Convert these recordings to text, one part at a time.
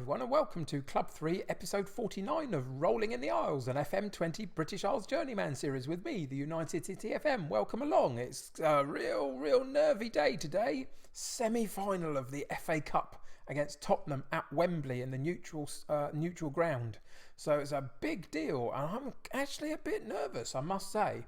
everyone, and welcome to Club 3, episode 49 of Rolling in the Isles, an FM20 British Isles Journeyman series with me, the United City FM. Welcome along. It's a real nervy day today. Semi-final of the FA Cup against Tottenham at Wembley in the neutral ground. So it's a big deal, and I'm actually a bit nervous, I must say.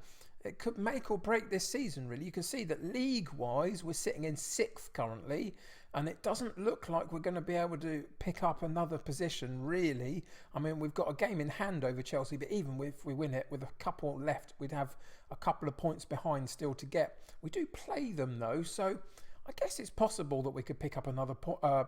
It could make or break this season, really. You can see that league-wise, we're sitting in 6th currently, and it doesn't look like we're going to be able to pick up another position, really. I mean, we've got a game in hand over Chelsea, but even if we win it with a couple left, we'd have a couple of points behind still to get. We do play them, though, so I guess it's possible that we could pick up another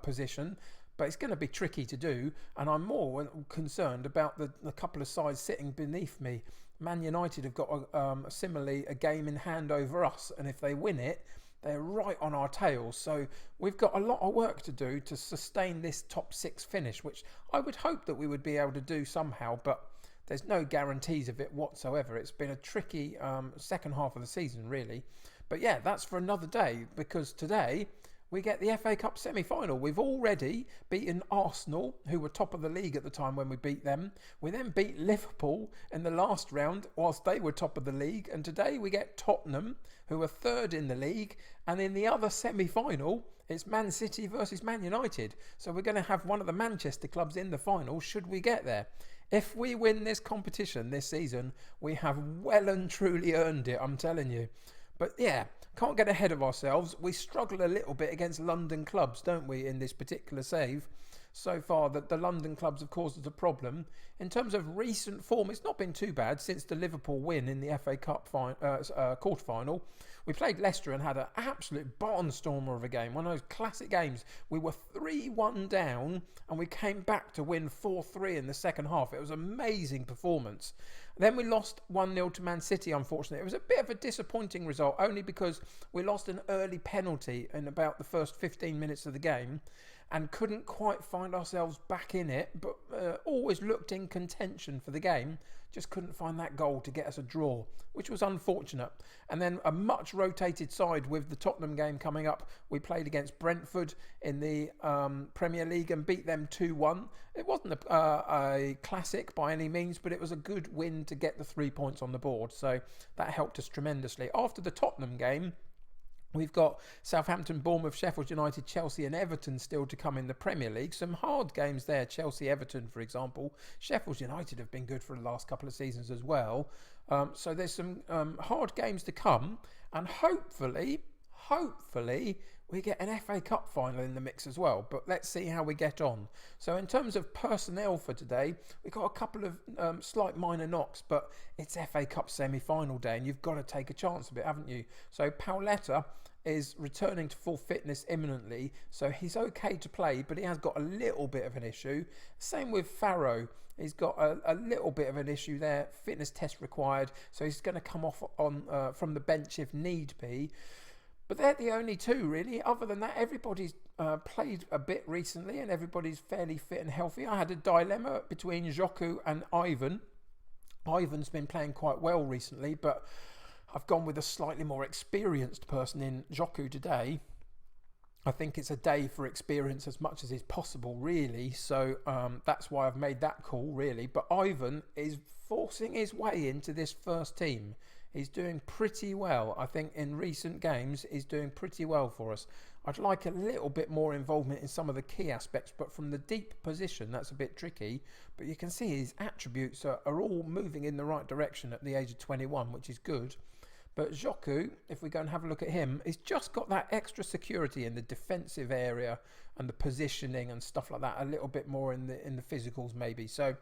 position, but it's going to be tricky to do, and I'm more concerned about the couple of sides sitting beneath me. Man United have got similarly a game in hand over us, and if they win it, they're right on our tails. So we've got a lot of work to do to sustain this top 6 finish, which I would hope that we would be able to do somehow, but there's no guarantees of it whatsoever. It's been a tricky second half of the season, really. But yeah, that's for another day, because today we get the FA Cup semi-final. We've already beaten Arsenal, who were top of the league at the time when we beat them. We then beat Liverpool in the last round whilst they were top of the league. And today we get Tottenham, who are 3rd in the league. And in the other semi-final, it's Man City versus Man United. So we're going to have one of the Manchester clubs in the final should we get there. If we win this competition this season, we have well and truly earned it, I'm telling you. But yeah, can't get ahead of ourselves. We struggle a little bit against London clubs, don't we, in this particular save? So far, the London clubs have caused us a problem. In terms of recent form, it's not been too bad since the Liverpool win in the FA Cup quarter-final. We played Leicester and had an absolute barnstormer of a game. One of those classic games. We were 3-1 down and we came back to win 4-3 in the second half. It was an amazing performance. Then we lost 1-0 to Man City, unfortunately. It was a bit of a disappointing result, only because we lost an early penalty in about the first 15 minutes of the game and couldn't quite find ourselves back in it, but always looked in contention for the game. Just couldn't find that goal to get us a draw, which was unfortunate. And then a much rotated side with the Tottenham game coming up. We played against Brentford in the Premier League and beat them 2-1. It wasn't a classic by any means, but it was a good win to get the 3 points on the board. So that helped us tremendously. After the Tottenham game, we've got Southampton, Bournemouth, Sheffield United, Chelsea and Everton still to come in the Premier League. Some hard games there, Chelsea, Everton, for example. Sheffield United have been good for the last couple of seasons as well. So there's some hard games to come. And hopefully, we get an FA Cup final in the mix as well. But let's see how we get on. So in terms of personnel for today, we've got a couple of slight minor knocks, but it's FA Cup semi-final day and you've got to take a chance of it, haven't you? So Pauletta is returning to full fitness imminently, so he's okay to play, but he has got a little bit of an issue. Same with Farrow. He's got a little bit of an issue there, fitness test required, so he's going to come off on from the bench if need be. But they're the only two, really. Other than that, everybody's played a bit recently and everybody's fairly fit and healthy. I had a dilemma between Joku and Ivan. Ivan's been playing quite well recently, but I've gone with a slightly more experienced person in Joku today. I think it's a day for experience as much as is possible, really. So that's why I've made that call, really. But Ivan is forcing his way into this first team. He's doing pretty well. I think in recent games, he's doing pretty well for us. I'd like a little bit more involvement in some of the key aspects, but from the deep position, that's a bit tricky. But you can see his attributes are all moving in the right direction at the age of 21, which is good. But Joku, if we go and have a look at him, he's just got that extra security in the defensive area and the positioning and stuff like that. A little bit more in the physicals maybe. So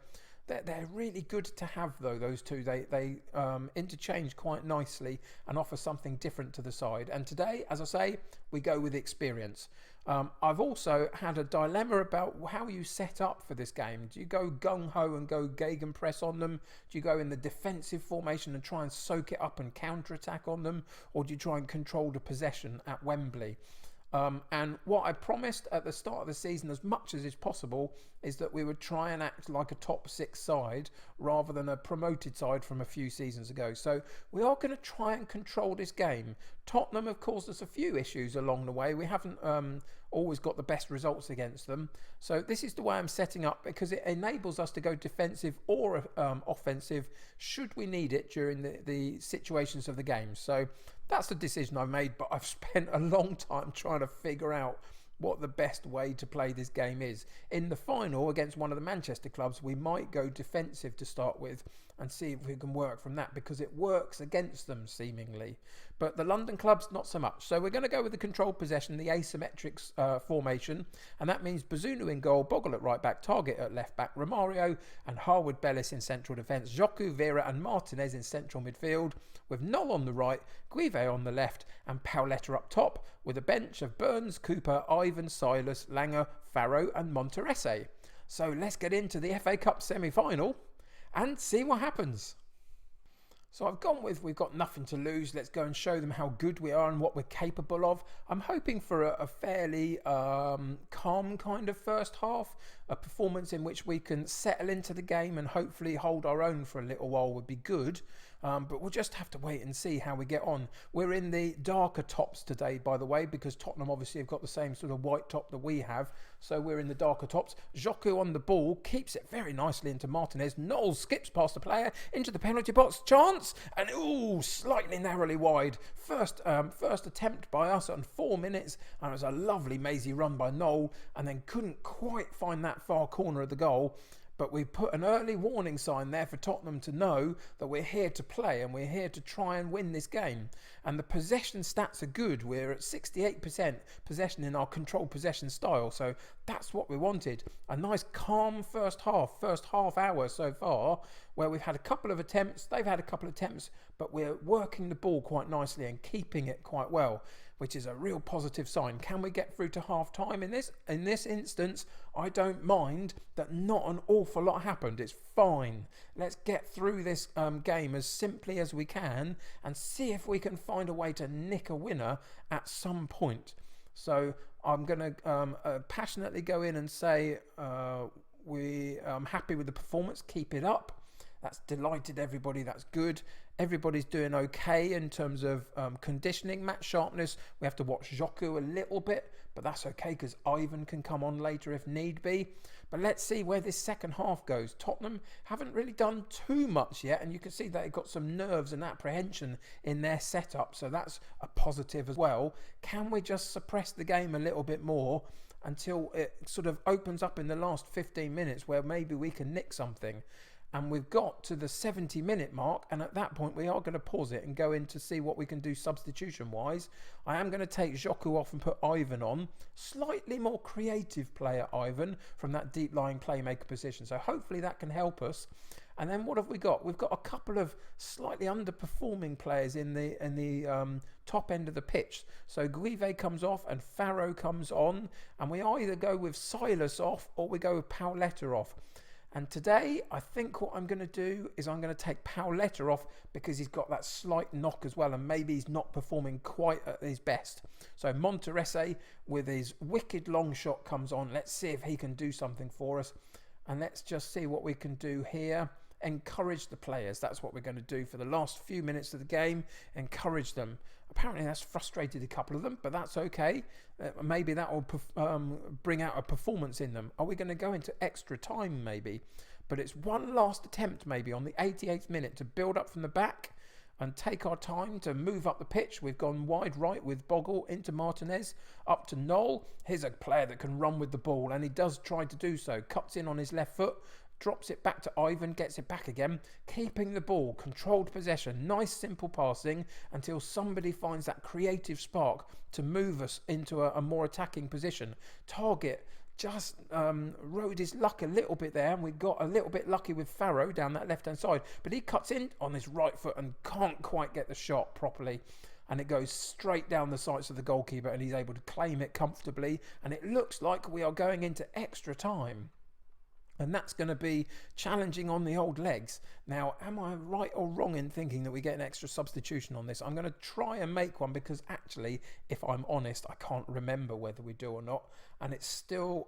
they're really good to have, though, those two. They interchange quite nicely and offer something different to the side. And today, as I say, we go with experience. I've also had a dilemma about how you set up for this game. Do you go gung-ho and go gegenpress on them? Do you go in the defensive formation and try and soak it up and counter-attack on them? Or do you try and control the possession at Wembley? And what I promised at the start of the season, as much as is possible, is that we would try and act like a top 6 side rather than a promoted side from a few seasons ago. So we are going to try and control this game. Tottenham have caused us a few issues along the way. We haven't always got the best results against them. So this is the way I'm setting up, because it enables us to go defensive or offensive should we need it during the situations of the game. So that's the decision I made, but I've spent a long time trying to figure out what the best way to play this game is. In the final against one of the Manchester clubs, we might go defensive to start with and see if we can work from that, because it works against them seemingly. But the London clubs, not so much. So we're going to go with the controlled possession, the asymmetric formation, and that means Bazunu in goal, Bogle at right back, Target at left back, Romario and Harwood Bellis in central defence, Joku, Vera and Martinez in central midfield, with Knoll on the right, Guive on the left and Pauletta up top, with a bench of Burns, Cooper, Ivan, Silas, Langer, Farrow and Monterese. So let's get into the FA Cup semi-final and see what happens. So I've gone with, we've got nothing to lose. Let's go and show them how good we are and what we're capable of. I'm hoping for a fairly calm kind of first half, a performance in which we can settle into the game and hopefully hold our own for a little while would be good. But we'll just have to wait and see how we get on. We're in the darker tops today, by the way, because Tottenham obviously have got the same sort of white top that we have. So we're in the darker tops. Joku on the ball, keeps it very nicely into Martinez. Knoll skips past the player into the penalty box. Chance, and slightly narrowly wide. First attempt by us on 4 minutes, and it was a lovely mazy run by Knoll, and then couldn't quite find that far corner of the goal. But we put an early warning sign there for Tottenham to know that we're here to play and we're here to try and win this game. And the possession stats are good. We're at 68% possession in our controlled possession style. So that's what we wanted. A nice calm first half hour so far, where we've had a couple of attempts. They've had a couple of attempts, but we're working the ball quite nicely and keeping it quite well, which is a real positive sign. Can we get through to half time in this? In this instance, I don't mind that not an awful lot happened. It's fine. Let's get through this game as simply as we can and see if we can find a way to nick a winner at some point. So I'm going to passionately go in and say we are happy with the performance. Keep it up. That's delighted everybody. That's good. Everybody's doing okay in terms of conditioning, match sharpness. We have to watch Joku a little bit, but that's okay because Ivan can come on later if need be. But let's see where this second half goes. Tottenham haven't really done too much yet, and you can see they've got some nerves and apprehension in their setup, so that's a positive as well. Can we just suppress the game a little bit more until it sort of opens up in the last 15 minutes where maybe we can nick something? And we've got to the 70-minute mark, and at that point we are going to pause it and go in to see what we can do substitution-wise. I am going to take Joku off and put Ivan on. Slightly more creative player, Ivan, from that deep-lying playmaker position. So hopefully that can help us. And then what have we got? We've got a couple of slightly underperforming players in the top end of the pitch. So Guive comes off and Farrow comes on, and we either go with Silas off or we go with Pauletta off. And today, I think what I'm going to do is I'm going to take Pauletta off because he's got that slight knock as well, and maybe he's not performing quite at his best. So Monterese with his wicked long shot comes on. Let's see if he can do something for us. And let's just see what we can do here. Encourage the players. That's what we're going to do for the last few minutes of the game. Encourage them. Apparently that's frustrated a couple of them, but that's okay. Maybe that will bring out a performance in them. Are we going to go into extra time maybe? But it's one last attempt maybe on the 88th minute to build up from the back and take our time to move up the pitch. We've gone wide right with Bogle into Martinez, up to Knoll. Here's a player that can run with the ball, and he does try to do so. Cuts in on his left foot, drops it back to Ivan, gets it back again, keeping the ball, controlled possession, nice simple passing until somebody finds that creative spark to move us into a more attacking position. Target just rode his luck a little bit there, and we got a little bit lucky with Farrow down that left-hand side, but he cuts in on his right foot and can't quite get the shot properly, and it goes straight down the sights of the goalkeeper, and he's able to claim it comfortably, and it looks like we are going into extra time. And that's going to be challenging on the old legs. Now, am I right or wrong in thinking that we get an extra substitution on this? I'm going to try and make one because actually, if I'm honest, I can't remember whether we do or not. And it's still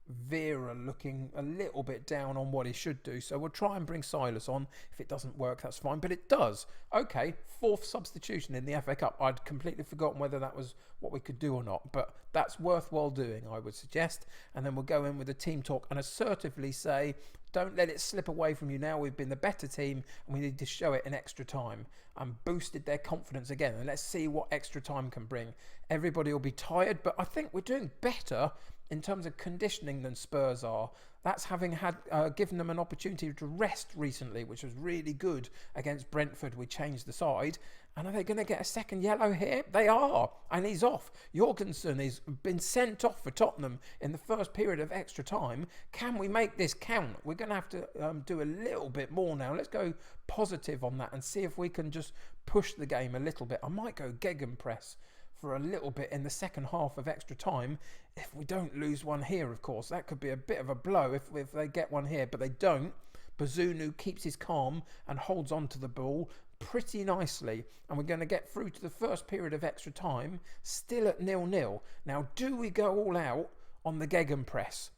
Vera looking a little bit down on what he should do. So we'll try and bring Silas on. If it doesn't work, that's fine. But it does. Okay, 4th substitution in the FA Cup. I'd completely forgotten whether that was what we could do or not. But that's worthwhile doing, I would suggest. And then we'll go in with a team talk and assertively say, don't let it slip away from you now. We've been the better team and we need to show it in extra time. And boosted their confidence again. And let's see what extra time can bring. Everybody will be tired, but I think we're doing better in terms of conditioning than Spurs are. That's having had given them an opportunity to rest recently, which was really good against Brentford. We changed the side. And are they going to get a second yellow here? They are. And he's off. Jorgensen has been sent off for Tottenham in the first period of extra time. Can we make this count? We're going to have to do a little bit more now. Let's go positive on that and see if we can just push the game a little bit. I might go gegenpress for a little bit in the second half of extra time. If we don't lose one here, of course, that could be a bit of a blow if they get one here, but they don't. Bazunu keeps his calm and holds on to the ball pretty nicely, and we're going to get through to the first period of extra time, still at 0-0. Now, do we go all out on the gegenpress?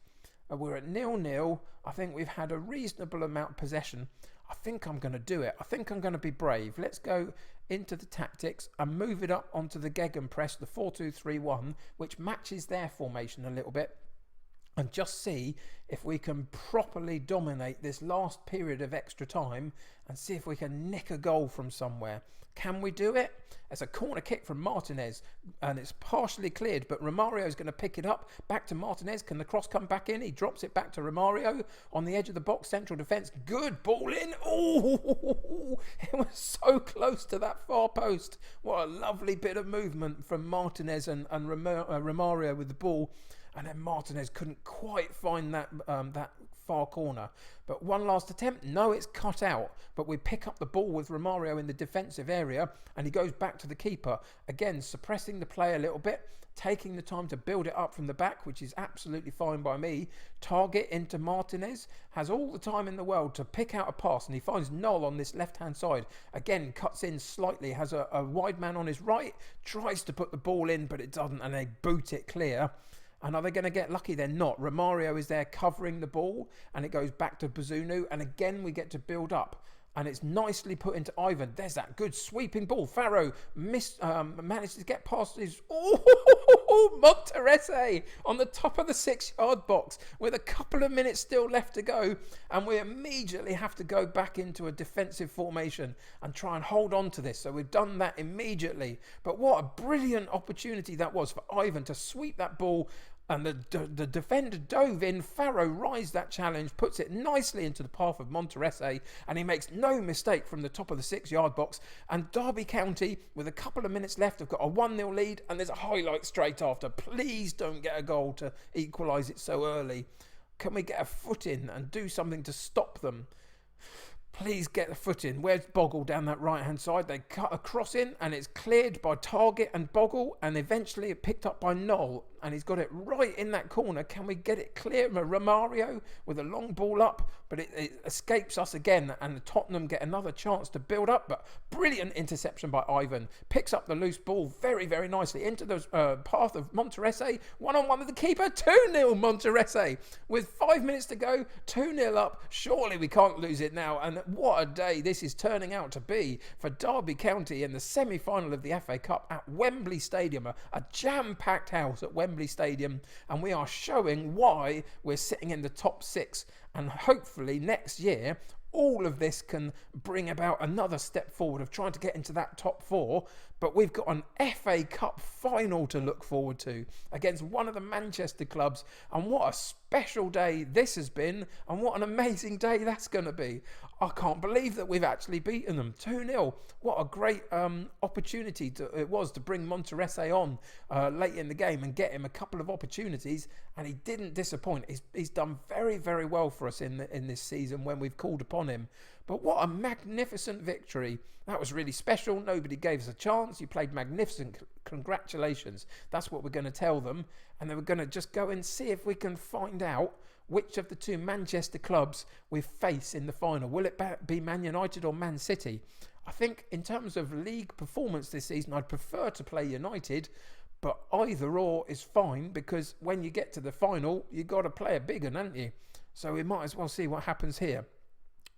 We're at 0-0. I think we've had a reasonable amount of possession. I think I'm going to do it. I think I'm going to be brave. Let's go into the tactics and move it up onto the gegenpress, the 4-2-3-1, which matches their formation a little bit, and just see if we can properly dominate this last period of extra time and see if we can nick a goal from somewhere. Can we do it? It's a corner kick from Martinez and it's partially cleared, but Romario is going to pick it up. Back to Martinez. Can the cross come back in? He drops it back to Romario on the edge of the box. Central defence. Good ball in. Oh, it was so close to that far post. What a lovely bit of movement from Martinez and Romario with the ball. And then Martinez couldn't quite find that far corner. But one last attempt. No, it's cut out. But we pick up the ball with Romario in the defensive area and he goes back to the keeper. Again, suppressing the play a little bit, taking the time to build it up from the back, which is absolutely fine by me. Target into Martinez. Has all the time in the world to pick out a pass and he finds Knoll on this left-hand side. Again, cuts in slightly, has a wide man on his right, tries to put the ball in, but it doesn't, and they boot it clear. And are they going to get lucky? They're not. Romario is there covering the ball and it goes back to Bazunu. And again, we get to build up. And it's nicely put into Ivan. There's that good sweeping ball. Farrow managed to get past his... Oh, Monterese on the top of the 6-yard box with a couple of minutes still left to go. And we immediately have to go back into a defensive formation and try and hold on to this. So we've done that immediately. But what a brilliant opportunity that was for Ivan to sweep that ball. And the defender dove in. Farrow rised that challenge, puts it nicely into the path of Monterese, and he makes no mistake from the top of the 6-yard box. And Derby County, with a couple of minutes left, have got a 1-0 lead, and there's a highlight straight after. Please don't get a goal to equalise it so early. Can we get a foot in and do something to stop them? Please get the foot in. Where's Boggle down that right-hand side? They cut a cross in and it's cleared by Target and Boggle, and eventually it picked up by Knoll, and he's got it right in that corner. Can we get it clear? Romario with a long ball up, but it escapes us again, and Tottenham get another chance to build up. But brilliant interception by Ivan. Picks up the loose ball very, very nicely into the path of Monterese. One-on-one with the keeper. 2-0 Monterese. With 5 minutes to go, 2-0 up. Surely we can't lose it now. And what a day this is turning out to be for Derby County in the semi-final of the FA Cup at Wembley Stadium. A jam-packed house at Wembley Stadium, and we are showing why we're sitting in the top 6, and hopefully next year all of this can bring about another step forward of trying to get into that top 4. But we've got an FA Cup final to look forward to against one of the Manchester clubs, and what a special day this has been, and what an amazing day that's going to be. I can't believe that we've actually beaten them 2-0. What a great opportunity it was to bring Monterese on late in the game and get him a couple of opportunities, and he didn't disappoint. He's done very, very well for us in this season when we've called upon him. But what a magnificent victory. That was really special. Nobody gave us a chance. You played magnificent. Congratulations. That's what we're going to tell them. And then we're going to just go and see if we can find out which of the two Manchester clubs we face in the final. Will it be Man United or Man City? I think in terms of league performance this season, I'd prefer to play United. But either or is fine, because when you get to the final, you've got to play a big one, haven't you? So we might as well see what happens here.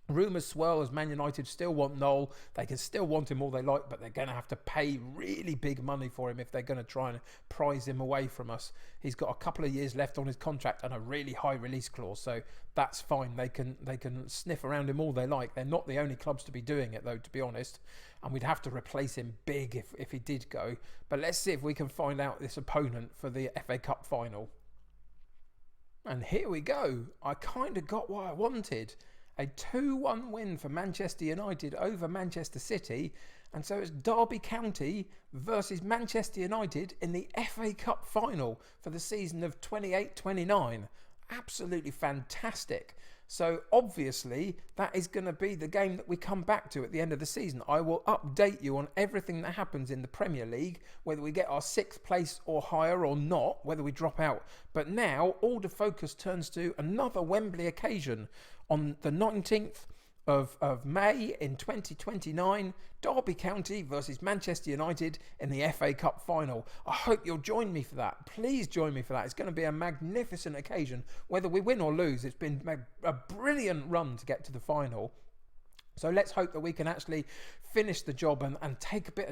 Rumours swirl as Man United still want Noel. They can still want him all they like, but they're going to have to pay really big money for him if they're going to try and prize him away from us. He's got a couple of years left on his contract and a really high release clause, so that's fine. They can sniff around him all they like. They're not the only clubs to be doing it, though, to be honest. And we'd have to replace him big if he did go. But let's see if we can find out this opponent for the FA Cup final. And here we go. I kind of got what I wanted. A 2-1 win for Manchester United over Manchester City. And so it's Derby County versus Manchester United in the FA Cup final for the season of 28-29. Absolutely fantastic. So obviously that is going to be the game that we come back to at the end of the season. I will update you on everything that happens in the Premier League, whether we get our 6th place or higher or not, whether we drop out. But now all the focus turns to another Wembley occasion on the 19th of May in 2029, Derby County versus Manchester United in the FA Cup final. I hope you'll join me for that. Please join me for that. It's going to be a magnificent occasion, whether we win or lose. It's been a brilliant run to get to the final. So let's hope that we can actually finish the job and take a bit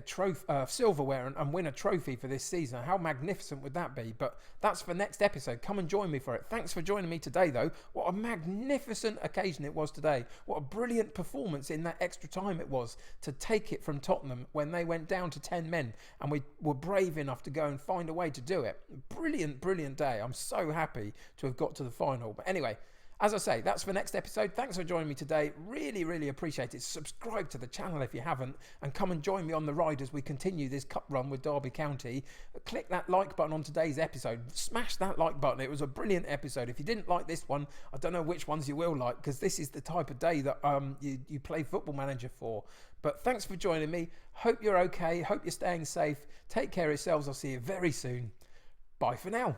of silverware and win a trophy for this season. How magnificent would that be? But that's for next episode. Come and join me for it. Thanks for joining me today, though. What a magnificent occasion it was today. What a brilliant performance in that extra time it was to take it from Tottenham when they went down to 10 men, and we were brave enough to go and find a way to do it. Brilliant, brilliant day. I'm so happy to have got to the final. But anyway, as I say, that's for next episode. Thanks for joining me today. Really, really appreciate it. Subscribe to the channel if you haven't, and come and join me on the ride as we continue this cup run with Derby County. Click that like button on today's episode. Smash that like button. It was a brilliant episode. If you didn't like this one, I don't know which ones you will like, because this is the type of day that you play Football Manager for. But thanks for joining me. Hope you're okay. Hope you're staying safe. Take care of yourselves. I'll see you very soon. Bye for now.